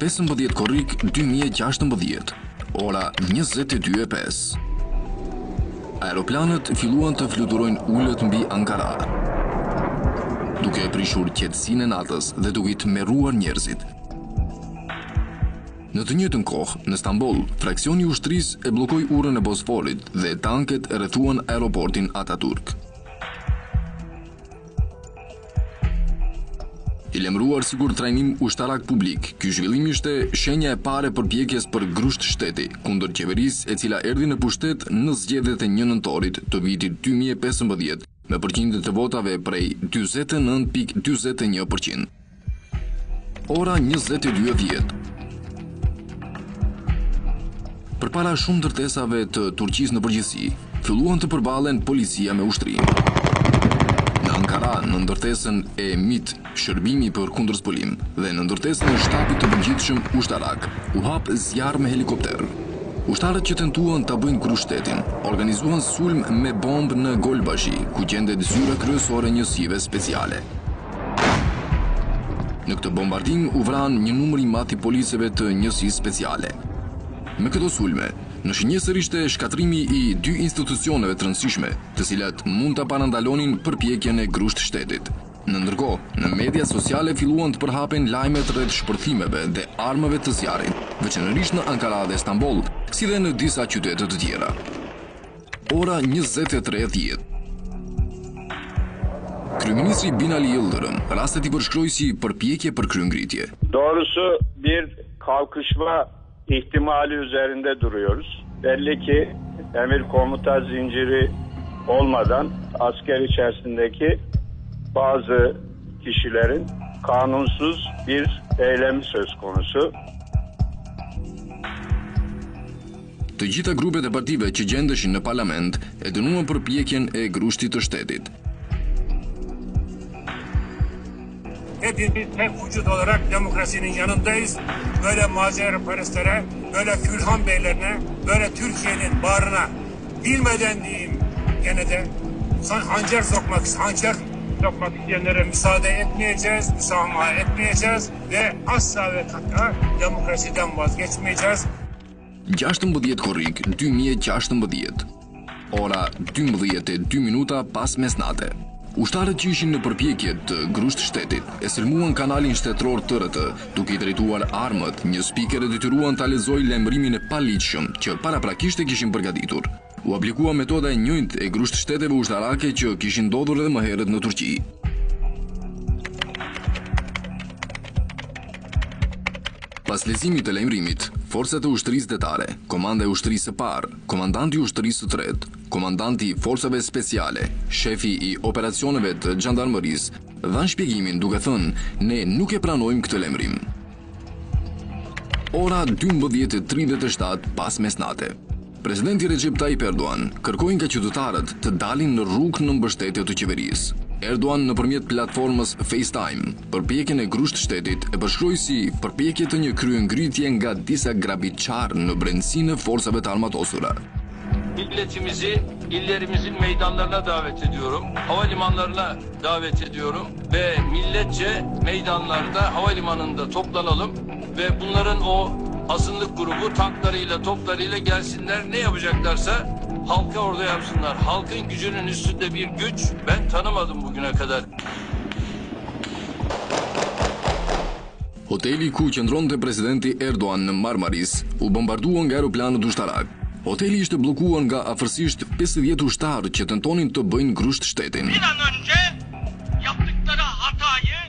15 korrik 2016, ora 22:05. Aeroplanët filluan të fluturojnë ulët mbi Ankara, duke prishur qetësinë e natës dhe duke i tmerruar njerëzit. Në të njëjtën kohë, në Stamboll, fraksioni i ushtrisë e bllokoi urën e Bosforit dhe tanket rrethuan aeroportin Ataturk. I lemruar sigur trajnim ushtarak publik, ky zhvillim ishte shenja e parë e përpjekjes për grusht shteti kundër qeverisë e cila erdhi në pushtet në zgjedhjet e 1 nëntorit të vitit 2015 me përqindje të votave prej 49.41%. Ora 22:10. Përpara shumë ndërtesave të Turqisë në përgjithësi, filluan të përballen policia me ushtrinë. Në Ankara, në ndërtesën e MIT, shërbimi për kundërspëlim, dhe në ndërtesën e shtapit të përgjithshëm ushtarak, u hap zjarr me helikopter. Ushtarët që tentuan ta bëjnë grusht shtetin, organizuan sulm me bombë në Golbashi, ku gjendet zyra kryesore e njësive speciale. Në këtë bombardim u vran një numër i madh i policëve të njësisë speciale. Me këto sulme, në shënjesër ishte shkatrimi i 2 institucioneve të rëndësishme, të cilat mund ta parandalonin përpjekjen e grusht shtetit. Ndërkohë, në media sociale filluan të përhapen lajmet rreth shpërthimeve dhe armëve të zjarrit, veçanërisht në Ankara dhe Stamboll, si dhe në disa qytete të tjera. Ora 23:10. Kryeministri Binali Yıldırım rastet i përshkroi si përpjekje për kryengritje. Doğrusu bir kalkışma ihtimali üzerinde duruyoruz. Belli ki emir komuta zinciri olmadan asker içerisindeki bazı kişilerin kanunsuz bir eylemi söz konusu. Të gjitha grupet e partive që gjendeshin në parlament e dënuan përpjekjen e grushtit të shtetit. Hepimiz tek vücut olarak demokrasinin yanındayız. Böyle maceraperestlere, böyle külhan beylerine, böyle Türkiye'nin bağrına bilmeden diyeyim gene de hançer sokmak isteyenlere müsaade etmeyeceğiz, müsamaha etmeyeceğiz ve asla ve kata demokrasiden vazgeçmeyeceğiz. 16 korrik 2016. Ora 12:02 pas mesnate. Ushtarët që ishin në përpjekje të grusht shtetit e sulmuan kanalin shtetëror TRT, duke i drejtuar armët, një spiker e detyruan ta lexojë lajmërimin e paligjshëm që paraprakisht e kishin përgatitur. U aplikua metoda e njëjtë e grusht shteteve ushtarake që kishin ndodhur edhe më herët në Turqi. Pas leximit të lajmërimit, forcat e ushtrisë detare, komanda e ushtrisë së parë, komandanti i ushtrisë së tretë, komandanti i forcave speciale, shefi i operacioneve të xhandarmërisë, dhanë shpjegimin duke thënë: "Ne nuk e pranojmë këtë lajmërim." Ora 12:37 pas mesnate. Presidenti Recep Tayyip Erdogan kërkoi nga qytetarët të dalin në rrugë në mbështetje të qeverisë. Erdogan nëpërmjet platformës FaceTime përpjekjen e grusht shtetit e përshkroi si përpjekje të një kryengritje nga disa grabitçar në brendësinë e forcave të armatosura. Milletimizi illerimizin meydanlarına davet ediyorum, havalimanlarına davet ediyorum ve milletçe meydanlarda, havalimanında toplanalım ve bunların o azınlık grubu tanklarıyla, toplarıyla gelsinler, ne yapacaklarsa halka orada yapsınlar. Halkın gücünün üstünde bir güç ben tanımadım bugüne kadar. Hoteli ku qëndronte presidenti Erdogan në Marmaris u bombarduan nga aeroplanët ushtarak. Hoteli ishte bllokuar nga afërsisht 50 ushtarë që tentonin të bëjnë grusht shtetin. Bir an önce yaptıkları hatayı,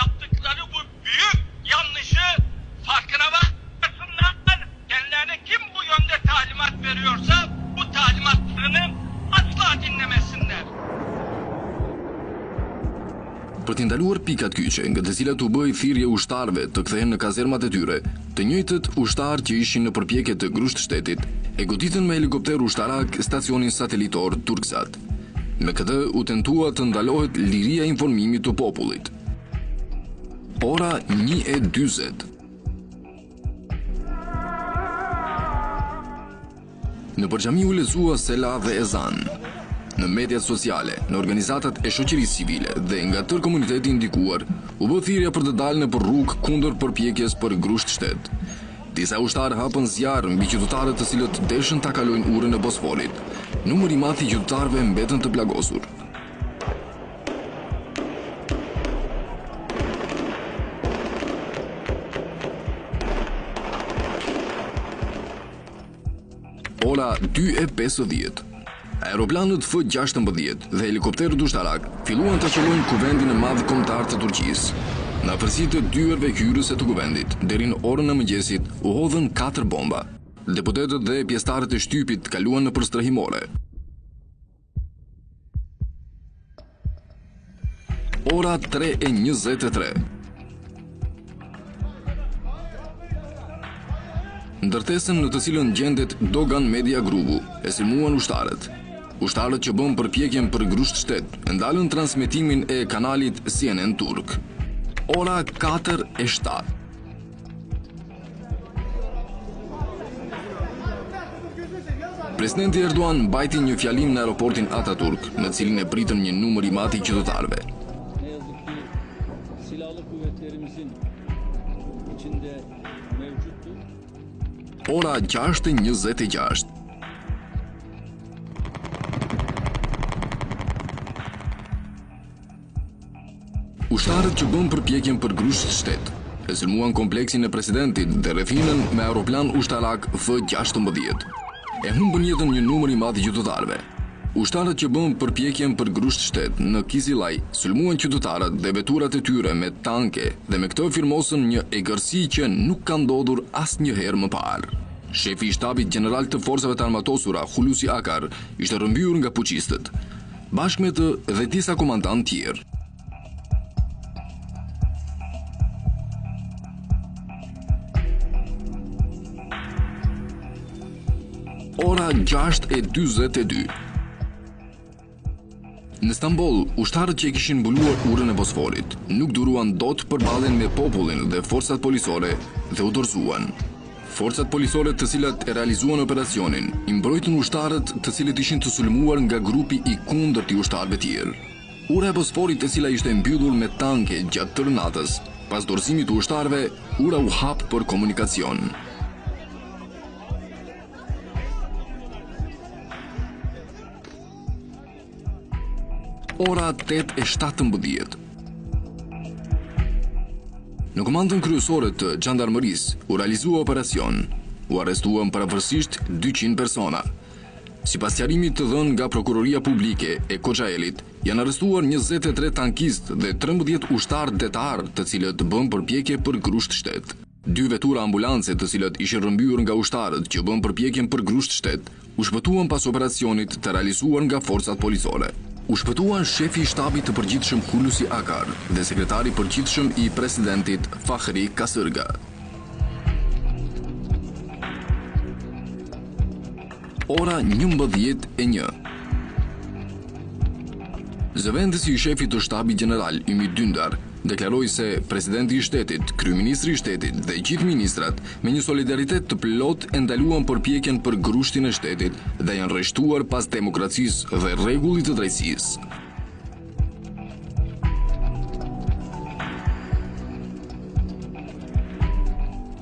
yaptıkları bu büyük yanlışı farkına varsınlar. Kendilerine kim bu yönde talimat veriyorsa bu talimatlarını asla dinlemesinler. Për t'i ndaluar pikat kyçe nga të cilat u bëi thirrje ushtarëve të kthehen në kazermat e tyre, të njëjtët ushtarë që ishin në përpjekje të grusht shtetit e goditën me helikopter ushtarak stacionin satelitor Turksat. Me këtë u tentua të ndalohet liria e informimit të popullit. Ora 1:40. Në përxhami u lexua sela dhe ezan. Në mediat sociale, në organizatat e shoqërisë civile dhe nga tërë komuniteti ndikuar, U bë thirrja për të dalë nëpër rrugë kundër përpjekjes për grusht shtet. Disa ushtarë hapën zjarr mbi qytetarët të cilët deshën ta kalojnë urën e Bosforit. Numri i madh i qytetarëve mbetën të plagosur. Ora 2:50. Aeroplanët F-16 dhe helikopterët ushtarak filluan të qëllojnë kuvendin e madh kombëtar të Turqisë. Në afërsitë të dyerve hyrëse të kuvendit, deri në orën e mëngjesit, u hodhën 4 bomba. Deputetët dhe pjesëtarët e shtypit kaluan në përstrehimore. Ora 3:23. Ndërtesën në të cilën gjendet Dogan Media Grupu e sulmuan ushtarët. Ushtarët që bën përpjekjen për grusht shtet ndalën transmetimin e kanalit CNN turk. Ora 4:07. Presidenti Erdogan mbajti një fjalim në aeroportin Ataturk, në cilin e pritën një numër i madh i qytetarëve. Ne yazık ki silahlı kuvvetlerimizin içinde mevcuttur. Ora 6:26. Ushtarët që bën përpjekjen për grusht shtet e sulmuan kompleksin e presidentit dhe rrethinën me aeroplan ushtarak F-16. E humbën jetën një numër i madh i qytetarëve. Ushtarët që bën përpjekjen për grusht shtet në Kizilaj sulmuan qytetarët dhe veturat e tyre me tanke dhe me këtë firmosën një egërsi që nuk ka ndodhur asnjëherë më parë. Shefi i shtabit gjeneral të forcave të armatosura, Hulusi Akar, ishte rrëmbyer nga puqistët, bashkë me të dhe disa komandantë tjerë. Ora 6:42. Në Stamboll, ushtarët që kishin mbuluar urën e Bosforit nuk duruan dot përballen me popullin dhe forcat policore dhe u dorëzuan. Forcat policore të cilat e realizuan operacionin i mbrojtën ushtarët të cilët ishin të sulmuar nga grupi i kundërt i ushtarëve tjerë. Ura e Bosforit e cila ishte mbyllur me tanke gjatë tërë natës, pas dorëzimit të ushtarëve, ura u hap për komunikacion. Ora 8:17. Në komandën kryesore të Gjandarmërisë u realizua operacion. U arrestuan paravorësisht 200 persona. Sipas sqarimit të dhënë nga Prokuroria Publike e Koxhaelit, janë arrestuar 23 tankistë dhe 13 ushtarë detar, të cilët bën përpjekje për grusht shtet. 2 vetura ambulance të cilat ishin rrëmbyer nga ushtarët që bën përpjekjen për grusht shtet, u shpëtuan pas operacionit të realizuar nga forcat policore. U shpëtuan shefi i shtabit të përgjithshëm Hulusi Akar dhe sekretari i përgjithshëm i presidentit Fahri Kasırga. Ora 11:01. Zëvendësi i shefit të shtabit gjeneral Ümit Dündar deklaroi se presidenti i shtetit, kryeministri i shtetit dhe gjithë ministrat me një solidaritet të plot e ndaluan përpjekjen për grushtin e shtetit dhe janë rreshtuar pas demokracisë dhe rregullit të drejtësisë.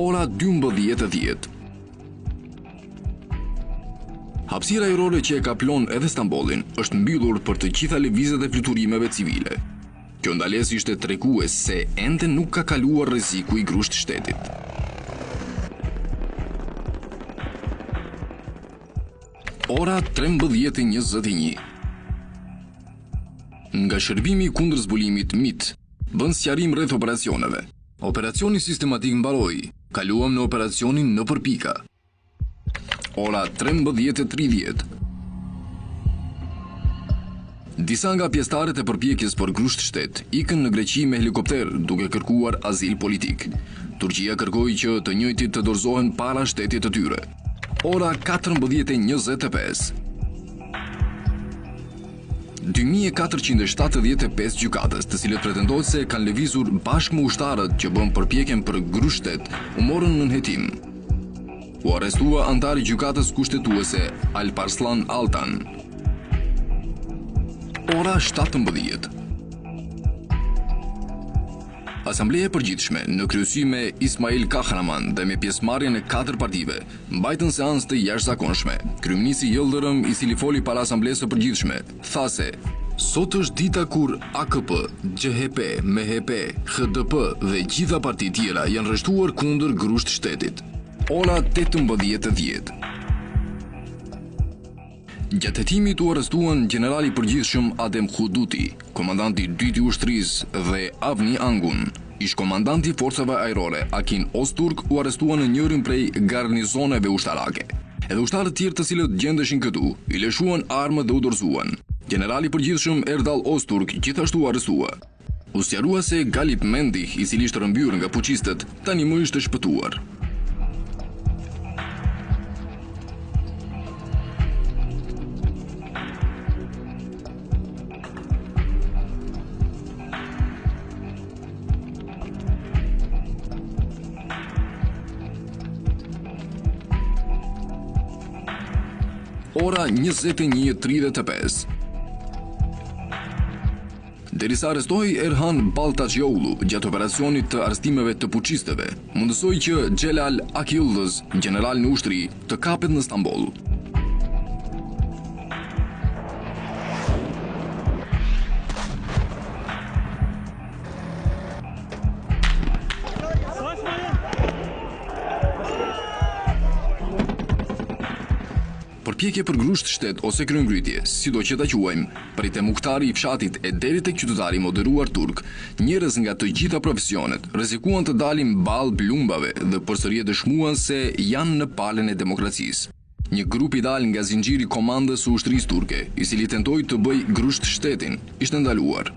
Ora 12:10. Hapësira ajrore që e kaplon edhe Stambollin është mbyllur për të gjitha lëvizjet e fluturimeve civile. Kjo ndalesë ishte tregues se ende nuk ka kaluar rreziku i grusht shtetit. Ora 13:21. Nga shërbimi kundër zbulimit MIT bën sqarim rreth operacioneve. Operacioni sistematik mbaroi. Kaluam në operacionin në përpika. Ora 13:30. Disa nga pjesëtarët e përpjekjes për grusht shtet ikën në Greqi me helikopter duke kërkuar azil politik. Turqia kërkoi që të njëjtit të dorëzohen para shtetit të tyre. Ora 14:25. 2475 gjykatës, të cilët pretendohet se kanë lëvizur bashkë me ushtarët që bën përpjekjen për grusht shtet, u morën në hetim. U arrestua antari i gjykatës kushtetuese Alparslan Altan. Ora 17. Asambleja e Përgjithshme në kryesi me Ismail Kahraman dhe me pjesëmarrjen e 4 partive mbajtën seancë të jashtëzakonshme. Kryeministri Yıldırım, i cili foli para Asamblesë së Përgjithshme, tha se sot është dita kur AKP, GHP, MHP, HDP dhe gjitha partitë tjera janë rreshtuar kundër grusht shtetit. Ora 18:10. Gjatë hetimit u arrestuan generali i përgjithshëm Adem Huduti, komandanti 2 i ushtrisë dhe Avni Angun. Ish komandanti i forcave ajrore Akin Osturk u arrestuan në njërin prej garnizoneve ushtarake. Edhe ushtarët tjerë të cilët gjendeshin këtu, i lëshuan armët dhe u dorëzuan. Generali i përgjithshëm Erdal Osturk gjithashtu u arrestua. U sqarua se Galip Mendi, i cili ishte rrëmbyer nga puçistët, tani më ishte shpëtuar. Ora 21:35. Derisa arrestohej Erhan Baltaçioğlu gjatë operacionit të arrestimeve të puçistëve, mundësoi që Xhelal Akyıldız, general në ushtri, të kapet në Stamboll. Përpjekje për grusht shtet ose kryengrytje, sido që ta quajmë, prej te muhtari i fshatit e deri tek qytetari moderuar turk, njerëz nga të gjitha profesionet rrezikuan të dalin ballë plumbave dhe përsëri dëshmuan se janë në palën e demokracisë. Një grup i dal nga zinxhiri i komandës së ushtrisë turke, i cili tentoi të bëjë grusht shtetin, ishte ndaluar.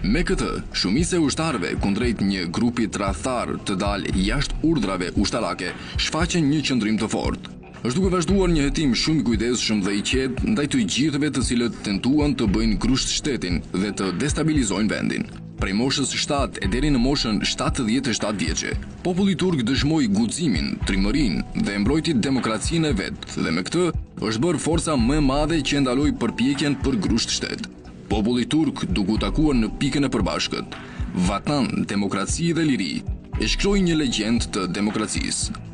Me këtë, shumica e ushtarëve kundrejt një grupi tradhtar të dalë jashtë urdhrave ushtarake, shfaqen një qëndrim të fortë. Është duke vazhduar një hetim shumë i kujdesshëm dhe i qetë ndaj të gjithëve të cilët tentuan të bëjnë grusht shtetin dhe të destabilizojnë vendin. Prej moshës 7 e deri në moshën 77 vjeçe, populli turk dëshmoi guximin, trimërinë dhe mbrojti demokracinë e vet, dhe me këtë është bërë forca më e madhe që ndaloi përpjekjen për grusht shtet. Populli turk, duke u takuar në pikën e përbashkët, Vatan, demokraci dhe liri, e shkroi një legjendë të demokracisë.